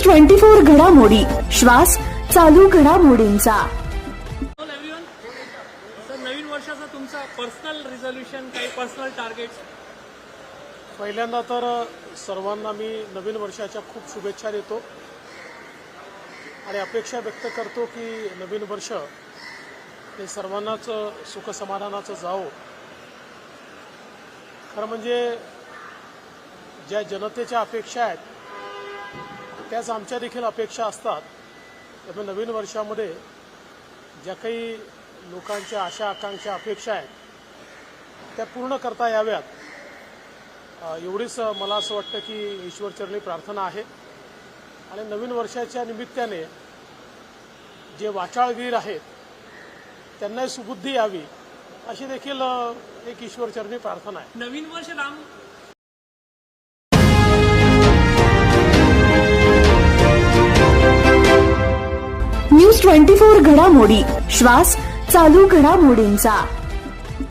News 24 घडामोडी, श्वास चालू घडामोडींचा. नवीन वर्षाचा तुमचा पर्सनल रिझोल्यूशन, काही पर्सनल टार्गेट्स? पहिल्यांदा तर सर्वांना मी नवीन वर्षाच्या खूप शुभेच्छा देतो आणि अपेक्षा व्यक्त करतो की नवीन वर्ष हे सर्वांनाच सुखसमाधानाचं जावो. खरं म्हणजे ज्या जनतेच्या अपेक्षा आहेत त्याच आमच्या देखील अपेक्षा असतात. त्यामुळे नवीन वर्षामध्ये ज्या काही लोकांच्या आशा आकांक्षा अपेक्षा आहेत त्या पूर्ण करता याव्यात एवढीच मला असं वाटतं की ईश्वरचरणी प्रार्थना आहे. आणि नवीन वर्षाच्या निमित्ताने जे वाचाळवीर आहेत त्यांनाही सुबुद्धी यावी अशी देखील एक ईश्वरचरणी प्रार्थना आहे. नवीन वर्ष लांब न्यूज 24 घडामोडी, श्वास चालू घडामोडींचा.